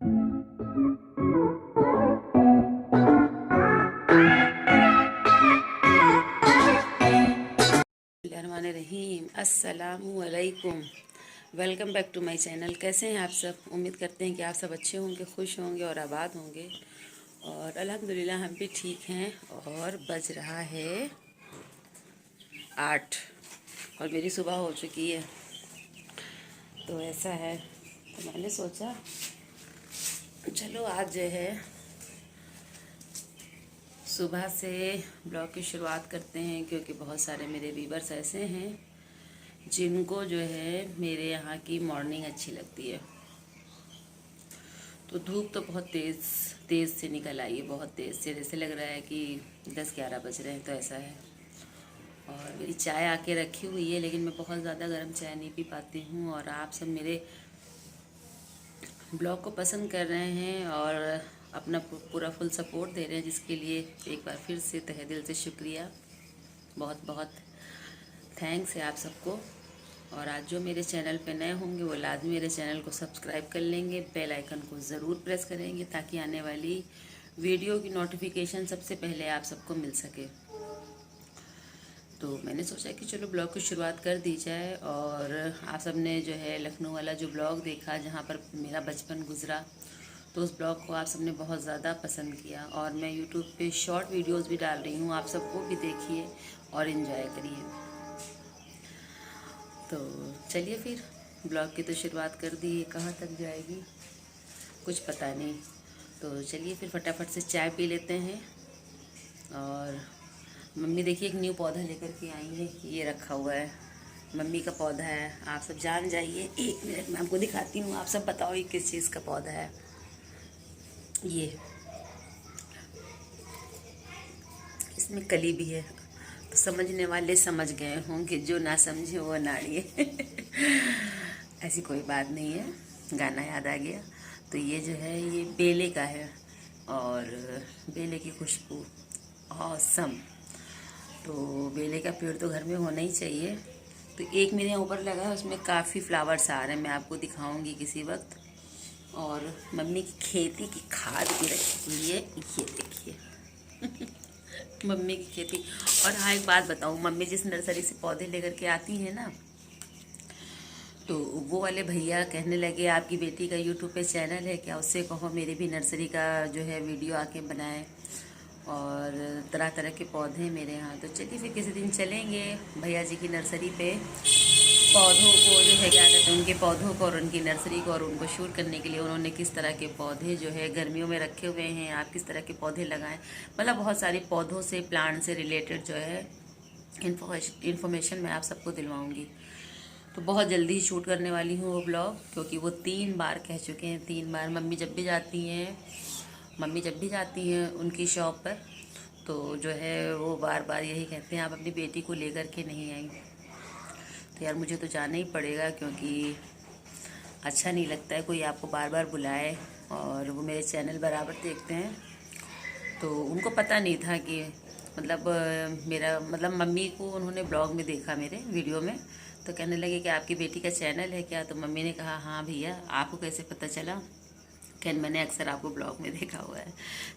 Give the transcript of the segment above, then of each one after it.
रहीम अस्सलामुअलैकुम। Welcome back to my channel. कैसे हैं आप सब? उम्मीद करते हैं कि आप सब अच्छे होंगे, खुश होंगे और आबाद होंगे। और अल्हम्दुलिल्लाह हम भी ठीक हैं। और बज रहा है 8 और मेरी सुबह हो चुकी है। तो ऐसा है, तो मैंने सोचा चलो आज जो है सुबह से ब्लॉग की शुरुआत करते हैं, क्योंकि बहुत सारे मेरे व्यूअर्स ऐसे हैं जिनको जो है मेरे यहाँ की मॉर्निंग अच्छी लगती है। तो धूप तो बहुत तेज़ से निकल आई है, बहुत तेज़ से, जैसे लग रहा है कि 10-11 बज रहे हैं। तो ऐसा है। और मेरी चाय आके रखी हुई है, लेकिन मैं बहुत ज़्यादा गर्म चाय नहीं पी पाती हूँ। और आप सब मेरे ब्लॉग को पसंद कर रहे हैं और अपना पूरा फुल सपोर्ट दे रहे हैं, जिसके लिए एक बार फिर से तहे दिल से शुक्रिया, बहुत बहुत थैंक्स है आप सबको। और आज जो मेरे चैनल पे नए होंगे वो लाजमी मेरे चैनल को सब्सक्राइब कर लेंगे, बेल आइकन को ज़रूर प्रेस करेंगे, ताकि आने वाली वीडियो की नोटिफिकेशन सबसे पहले आप सबको मिल सके। तो मैंने सोचा कि चलो ब्लॉग की शुरुआत कर दी जाए। और आप सब ने जो है लखनऊ वाला जो ब्लॉग देखा, जहाँ पर मेरा बचपन गुजरा, तो उस ब्लॉग को आप सब ने बहुत ज़्यादा पसंद किया। और मैं यूट्यूब पे शॉर्ट वीडियोस भी डाल रही हूँ, आप सबको भी देखिए और इन्जॉय करिए। तो चलिए फिर ब्लॉग की तो शुरुआत कर दी है, कहाँ तक जाएगी कुछ पता नहीं। तो चलिए फिर फटाफट से चाय पी लेते हैं। और मम्मी देखिए एक न्यू पौधा लेकर के आई है, ये रखा हुआ है, मम्मी का पौधा है। आप सब जान जाइए, 1 मिनट में आपको दिखाती हूँ। आप सब बताओ ये किस चीज़ का पौधा है। ये इसमें कली भी है, तो समझने वाले समझ गए होंगे, जो ना समझे वो नाड़िए। ऐसी कोई बात नहीं है, गाना याद आ गया। तो ये जो है ये बेले का है, और बेले की खुशबू औसम। तो बेले का पेड़ तो घर में होना ही चाहिए। तो एक मेरे यहाँ ऊपर लगा है, उसमें काफ़ी फ्लावर्स आ रहे हैं, मैं आपको दिखाऊंगी किसी वक्त। और मम्मी की खेती की खाद भी रखी हुई है, ये देखिए। मम्मी की खेती। और हाँ, एक बात बताऊँ, मम्मी जिस नर्सरी से पौधे लेकर के आती है ना, तो वो वाले भैया कहने लगे आपकी बेटी का यूट्यूब पे चैनल है क्या, उससे कहो मेरे भी नर्सरी का जो है वीडियो आके बनाए। और तरह तरह के पौधे मेरे यहाँ। तो चलिए फिर किसी दिन चलेंगे भैया जी की नर्सरी पे, पौधों को जो है क्या कहते हैं, उनके पौधों को और उनकी नर्सरी को, और उनको शूट करने के लिए उन्होंने किस तरह के पौधे जो है गर्मियों में रखे हुए हैं, आप किस तरह के पौधे लगाएं। मतलब बहुत सारे पौधों से, प्लांट से रिलेटेड जो है इन्फॉर्मेशन मैं आप सबको दिलवाऊंगी। तो बहुत जल्दी ही शूट करने वाली हूँ वो ब्लॉग, क्योंकि वो 3 बार कह चुके हैं, 3 बार। मम्मी जब भी जाती हैं उनकी शॉप पर, तो जो है वो बार बार यही कहते हैं आप अपनी बेटी को लेकर के नहीं आई। तो यार मुझे तो जाना ही पड़ेगा, क्योंकि अच्छा नहीं लगता है कोई आपको बार बार बुलाए। और वो मेरे चैनल बराबर देखते हैं, तो उनको पता नहीं था कि मतलब मेरा मतलब मम्मी को उन्होंने ब्लॉग में देखा, मेरे वीडियो में। तो कहने लगे कि आपकी बेटी का चैनल है क्या? तो मम्मी ने कहा हाँ भैया, आपको कैसे पता चला? कहन मैंने अक्सर आपको ब्लॉग में देखा हुआ है।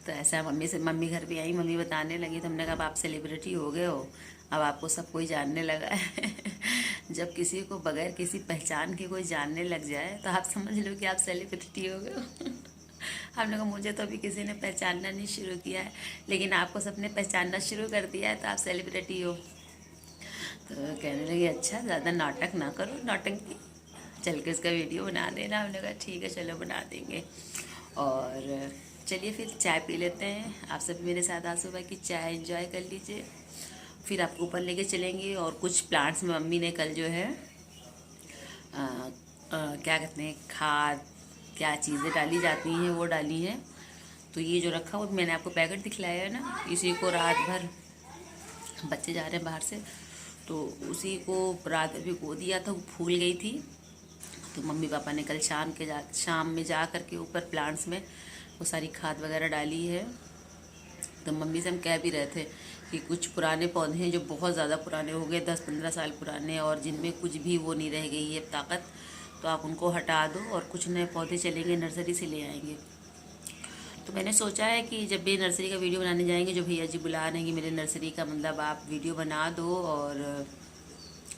तो ऐसा मम्मी घर पे आई, मम्मी बताने लगी, तो हमने कहा अब आप सेलिब्रिटी हो गए हो, अब आपको सब कोई जानने लगा है। जब किसी को बगैर किसी पहचान के कोई जानने लग जाए, तो आप समझ लो कि आप सेलिब्रिटी हो गए हो। हमने कहा मुझे तो अभी किसी ने पहचानना नहीं शुरू किया है, लेकिन आपको सबने पहचानना शुरू कर दिया है, तो आप सेलिब्रिटी हो। तो कहने लगे अच्छा, ज़्यादा नाटक ना करो, नौटंकी, चल के इसका वीडियो बना देना। हमने कहा ठीक है चलो बना देंगे। और चलिए फिर चाय पी लेते हैं। आप सब मेरे साथ आज सुबह की चाय एंजॉय कर लीजिए, फिर आपको ऊपर लेके चलेंगे। और कुछ प्लांट्स में मम्मी ने कल जो है क्या कहते हैं, खाद, क्या चीज़ें डाली जाती हैं वो डाली हैं। तो ये जो रखा हुआ मैंने आपको पैकेट दिखलाया है ना, इसी को रात भर, बच्चे जा रहे हैं बाहर से, तो उसी को रात भर भिगो दिया था, वो फूल गई थी। तो मम्मी पापा ने कल शाम में जा कर के ऊपर प्लांट्स में वो सारी खाद वगैरह डाली है। तो मम्मी से हम कह भी रहे थे कि कुछ पुराने पौधे हैं जो बहुत ज़्यादा पुराने हो गए, 10-15 साल पुराने, और जिनमें कुछ भी वो नहीं रह गई है ताकत, तो आप उनको हटा दो और कुछ नए पौधे चलेंगे नर्सरी से ले आएंगे। तो मैंने सोचा है कि जब भी नर्सरी का वीडियो बनाने जाएंगे, जो भैया जी बुला रहे हैं कि मेरे नर्सरी का मतलब आप वीडियो बना दो और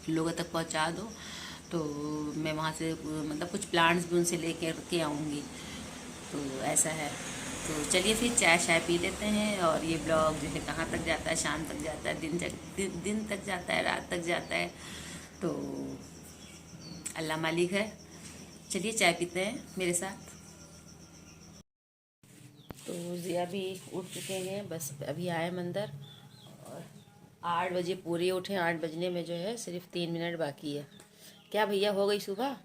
लोगों तक पहुंचा दो, तो मैं वहाँ से मतलब कुछ प्लांट्स भी उनसे लेकर के आऊँगी। तो ऐसा है। तो चलिए फिर चाय शाय पी लेते हैं। और ये ब्लॉग जो है कहाँ तक जाता है, शाम तक जाता है, दिन तक जाता है, रात तक जाता है, तो अल्लाह मालिक है। चलिए चाय पीते हैं मेरे साथ। तो जिया भी उठ चुके हैं, बस अभी आए मंदिर और 8 बजे पूरे उठे। 8 बजने में जो है सिर्फ 3 मिनट बाकी है। क्या भैया हो गई सुबह?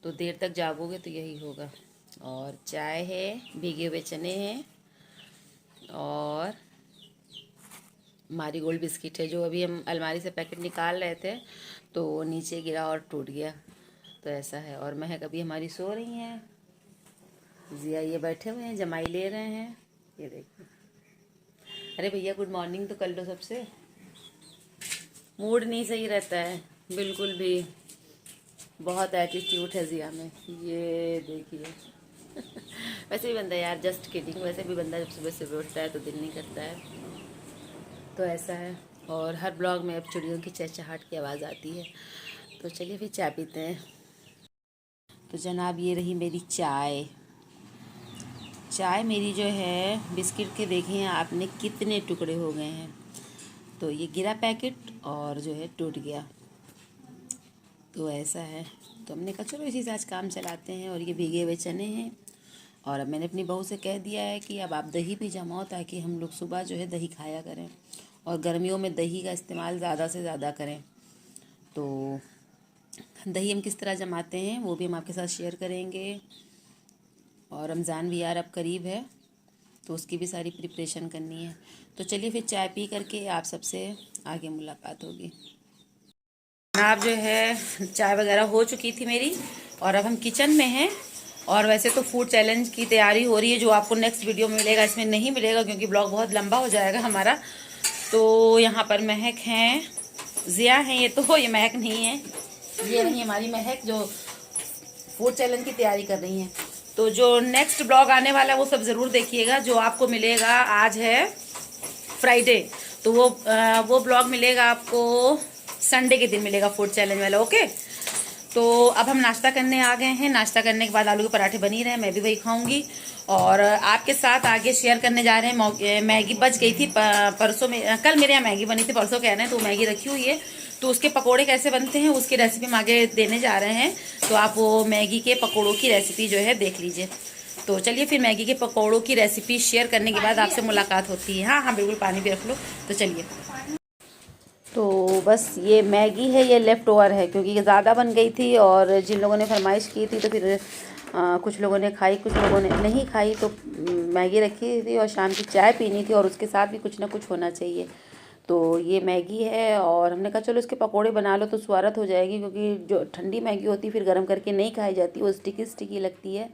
तो देर तक जागोगे तो यही होगा। और चाय है, भीगे हुए चने हैं और मारीगोल्ड बिस्किट है, जो अभी हम अलमारी से पैकेट निकाल रहे थे तो वो नीचे गिरा और टूट गया। तो ऐसा है। और महक अभी हमारी सो रही हैं, जिया ये बैठे हुए हैं, जमाई ले रहे हैं। ये देखिए। अरे भैया गुड मॉर्निंग तो कर लो सबसे। मूड नहीं सही रहता है बिल्कुल भी, बहुत एटीट्यूड है जिया में, ये देखिए। वैसे भी बंदा, यार जस्ट किडिंग, वैसे भी बंदा जब सुबह सुबह उठता है तो दिल नहीं करता है। तो ऐसा है। और हर ब्लॉग में अब चिड़ियों की चहचहाट की आवाज़ आती है। तो चलिए फिर चाय पीते हैं। तो जनाब ये रही मेरी चाय। चाय मेरी जो है बिस्किट के देखें आपने कितने टुकड़े हो गए हैं। तो ये गिरा पैकेट और जो है टूट गया। तो ऐसा है। तो हमने कहा चलो इसी से आज काम चलाते हैं। और ये भीगे हुए चने हैं। और अब मैंने अपनी बहू से कह दिया है कि अब आप दही भी जमाओ ताकि हम लोग सुबह जो है दही खाया करें। और गर्मियों में दही का इस्तेमाल ज़्यादा से ज़्यादा करें। तो दही हम किस तरह जमाते हैं वो भी हम आपके साथ शेयर करेंगे। और रमज़ान भी यार अब करीब है, तो उसकी भी सारी प्रिपरेशन करनी है। तो चलिए फिर चाय पी करके आप सबसे आगे मुलाकात होगी। आप जो है चाय वगैरह हो चुकी थी मेरी और अब हम किचन में हैं। और वैसे तो फूड चैलेंज की तैयारी हो रही है, जो आपको नेक्स्ट वीडियो में मिलेगा, इसमें नहीं मिलेगा क्योंकि ब्लॉग बहुत लंबा हो जाएगा हमारा। तो यहाँ पर महक हैं, जिया हैं, ये तो ये महक नहीं है, ये नहीं हमारी महक जो फूड चैलेंज की तैयारी कर रही हैं। तो जो नेक्स्ट ब्लॉग आने वाला है वो सब ज़रूर देखिएगा। जो आपको मिलेगा, आज है फ्राइडे, तो वो ब्लॉग मिलेगा आपको संडे के दिन मिलेगा, फूड चैलेंज वाला। ओके। तो अब हम नाश्ता करने आ गए हैं। नाश्ता करने के बाद आलू के पराठे बनी रहे हैं, मैं भी वही खाऊंगी। और आपके साथ आगे शेयर करने जा रहे हैं। मैगी बच गई थी परसों में, कल मेरे यहाँ मैगी बनी थी, परसों कह रहे हैं, तो मैगी रखी हुई है। तो उसके पकोड़े कैसे बनते हैं उसकी रेसिपी हम आगे देने जा रहे हैं। तो आप वो मैगी के पकोड़ों की रेसिपी जो है देख लीजिए। तो चलिए फिर मैगी के पकोड़ों की रेसिपी शेयर करने के बाद आपसे मुलाकात होती है। हाँ हाँ बिल्कुल, पानी भी रख लो। तो चलिए। तो बस ये मैगी है, ये लेफ़्ट ओवर है क्योंकि ज़्यादा बन गई थी और जिन लोगों ने फरमाइश की थी तो फिर कुछ लोगों ने खाई, कुछ लोगों ने नहीं खाई। तो मैगी रखी थी और शाम की चाय पीनी थी और उसके साथ भी कुछ ना कुछ होना चाहिए। तो ये मैगी है और हमने कहा चलो इसके पकोड़े बना लो तो स्वारत हो जाएगी, क्योंकि जो ठंडी मैगी होती है फिर गर्म करके नहीं खाई जाती, वो स्टिकी स्टिकी लगती है।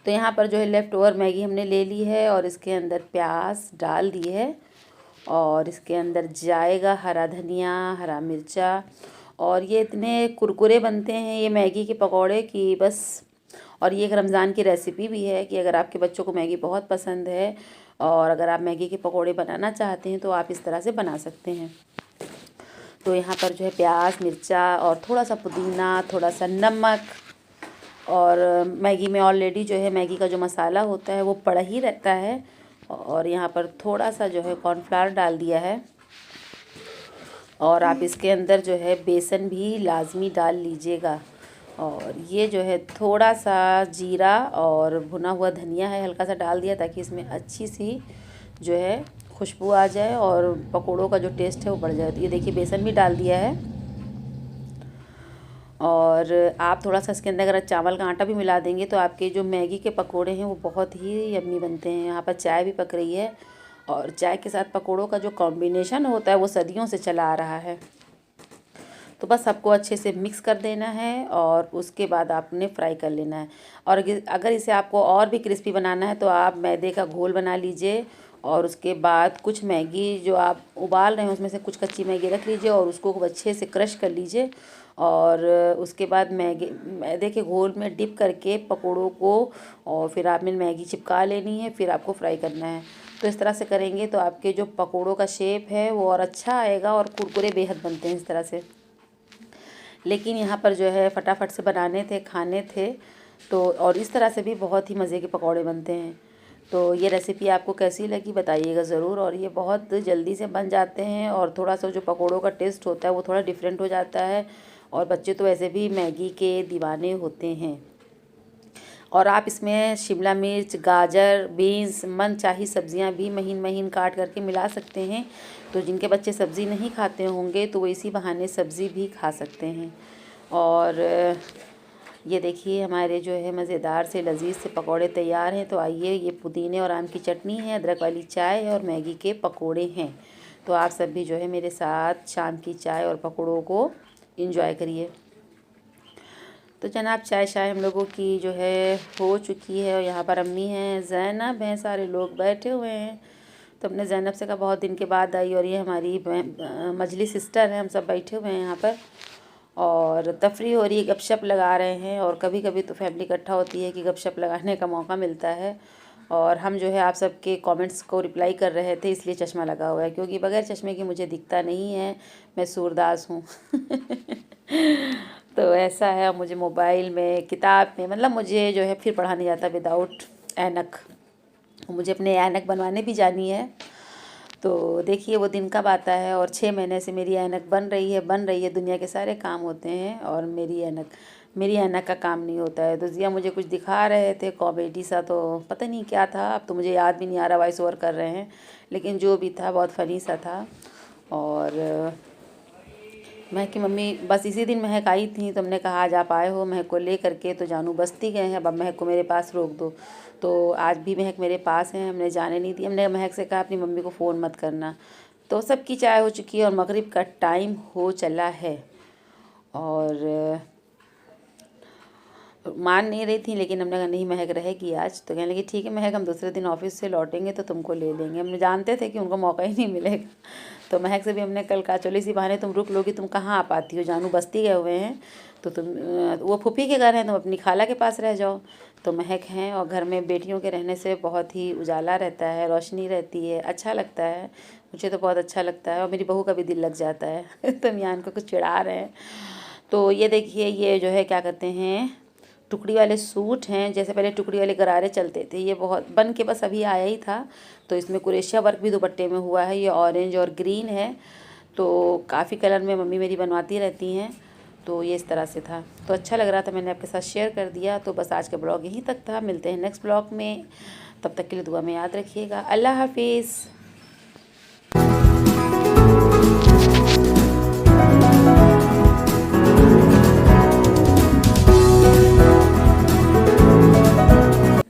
तो यहाँ पर जो है लेफ़्ट ओवर मैगी हमने ले ली है और इसके अंदर प्याज डाल दिए है और इसके अंदर जाएगा हरा धनिया, हरा मिर्चा। और ये इतने कुरकुरे बनते हैं ये मैगी के पकौड़े कि बस। और ये एक रमज़ान की रेसिपी भी है कि अगर आपके बच्चों को मैगी बहुत पसंद है और अगर आप मैगी के पकौड़े बनाना चाहते हैं तो आप इस तरह से बना सकते हैं। तो यहाँ पर जो है प्याज, मिर्चा और थोड़ा सा पुदीना, थोड़ा सा नमक, और मैगी में ऑलरेडी जो है मैगी का जो मसाला होता है वो पड़ा ही रहता है। और यहाँ पर थोड़ा सा जो है कॉर्नफ्लावर डाल दिया है। और आप इसके अंदर जो है बेसन भी लाजमी डाल लीजिएगा। और ये जो है थोड़ा सा जीरा और भुना हुआ धनिया है, हल्का सा डाल दिया ताकि इसमें अच्छी सी जो है खुशबू आ जाए और पकोड़ों का जो टेस्ट है वो बढ़ जाए। तो ये देखिए बेसन भी डाल दिया है। और आप थोड़ा सा इसके अंदर अगर चावल का आटा भी मिला देंगे तो आपके जो मैगी के पकोड़े हैं वो बहुत ही यम्मी बनते हैं। यहाँ पर चाय भी पक रही है और चाय के साथ पकोड़ों का जो कॉम्बिनेशन होता है वो सदियों से चला आ रहा है। तो बस सबको अच्छे से मिक्स कर देना है और उसके बाद आपने फ्राई कर लेना है। और अगर इसे आपको और भी क्रिस्पी बनाना है तो आप मैदे का घोल बना लीजिए और उसके बाद कुछ मैगी जो आप उबाल रहे हैं उसमें से कुछ कच्ची मैगी रख लीजिए और उसको खूब अच्छे से क्रश कर लीजिए। और उसके बाद मैदे के घोल में डिप करके पकोड़ों को और फिर आपने मैगी चिपका लेनी है, फिर आपको फ्राई करना है। तो इस तरह से करेंगे तो आपके जो पकोड़ों का शेप है वो और अच्छा आएगा और कुरकुरे बेहद बनते हैं इस तरह से। लेकिन यहाँ पर जो है फटाफट से बनाने थे, खाने थे, तो और इस तरह से भी बहुत ही मज़े के पकौड़े बनते हैं। तो ये रेसिपी आपको कैसी लगी बताइएगा ज़रूर। और ये बहुत जल्दी से बन जाते हैं और थोड़ा सा जो पकौड़ों का टेस्ट होता है वो थोड़ा डिफरेंट हो जाता है। और बच्चे तो वैसे भी मैगी के दीवाने होते हैं। और आप इसमें शिमला मिर्च, गाजर, बीन्स, मनचाही सब्जियां भी महीन महीन काट करके मिला सकते हैं। तो जिनके बच्चे सब्ज़ी नहीं खाते होंगे तो वो इसी बहाने सब्ज़ी भी खा सकते हैं। और ये देखिए हमारे जो है मज़ेदार से लजीज से पकोड़े तैयार हैं। तो आइए, ये पुदीने और आम की चटनी है, अदरक वाली चाय है और मैगी के पकोड़े हैं। तो आप सब भी जो है मेरे साथ शाम की चाय और पकोड़ों को एंजॉय करिए। तो जनाब चाय शाय हम लोगों की जो है हो चुकी है और यहाँ पर अम्मी हैं, ज़ैनब हैं, सारे लोग बैठे हुए हैं। तो अपने ज़ैनब से का बहुत दिन के बाद आई और ये हमारी मजली सिस्टर है, हम सब बैठे हुए हैं यहाँ पर और तफरी हो रही है, गपशप लगा रहे हैं। और कभी कभी तो फैमिली इकट्ठा होती है कि गपशप लगाने का मौका मिलता है। और हम जो है आप सबके कमेंट्स को रिप्लाई कर रहे थे, इसलिए चश्मा लगा हुआ है, क्योंकि बगैर चश्मे के मुझे दिखता नहीं है, मैं सूरदास हूँ। तो ऐसा है, मुझे मोबाइल में, किताब में, मतलब मुझे जो है फिर पढ़ा नहीं जाता विदाउट ऐनक। मुझे अपने ऐनक बनवाने भी जानी है। तो देखिए वो दिन कब आता है। और 6 महीने से मेरी ऐनक बन रही है। दुनिया के सारे काम होते हैं और मेरी ऐनक का काम नहीं होता है। तो जिया मुझे कुछ दिखा रहे थे कॉमेडी सा, तो पता नहीं क्या था, अब तो मुझे याद भी नहीं आ रहा, वॉइस ओवर कर रहे हैं, लेकिन जो भी था बहुत फ़नी सा था। और महक की मम्मी बस इसी दिन महक आई थी, तो हमने कहा आज आप आए हो महक को ले करके, तो जानू बस्ती गए हैं, अब महक को मेरे पास रोक दो। तो आज भी महक मेरे पास है, हमने जाने नहीं दी। हमने महक से कहा अपनी मम्मी को फ़ोन मत करना। तो सबकी चाय हो चुकी है और मगरिब का टाइम हो चला है। और मान नहीं रही थी, लेकिन हमने कहा नहीं महक रहेगी आज। तो कहने लगी ठीक है महक, हम दूसरे दिन ऑफिस से लौटेंगे तो तुमको ले लेंगे। हमने जानते थे कि उनको मौका ही नहीं मिलेगा। तो महक से भी हमने कल कहा चलो इसी बहाने तुम रुक लोगी, तुम कहाँ आ पाती हो, जानू बस्ती गए हुए हैं, तो तुम वो फूफी के घर हैं, तुम अपनी खाला के पास रह जाओ। तो महक हैं और घर में बेटियों के रहने से बहुत ही उजाला रहता है, रोशनी रहती है, अच्छा लगता है। मुझे तो बहुत अच्छा लगता है और मेरी बहू का भी दिल लग जाता है। तो मियान को कुछ चिढ़ा रहे हैं। तो ये देखिए, ये जो है क्या कहते हैं, टुकड़ी वाले सूट हैं। जैसे पहले टुकड़ी वाले गरारे चलते थे, ये बहुत बन के बस अभी आया ही था। तो इसमें कुरेशिया वर्क भी दुपट्टे में हुआ है। ये ऑरेंज और ग्रीन है, तो काफ़ी कलर में मम्मी मेरी बनवाती रहती हैं। तो ये इस तरह से था, तो अच्छा लग रहा था, मैंने आपके साथ शेयर कर दिया। तो बस आज का ब्लॉग यहीं तक था, मिलते हैं नेक्स्ट ब्लॉग में। तब तक के लिए दुआ में याद रखिएगा। अल्लाह हाफिज़।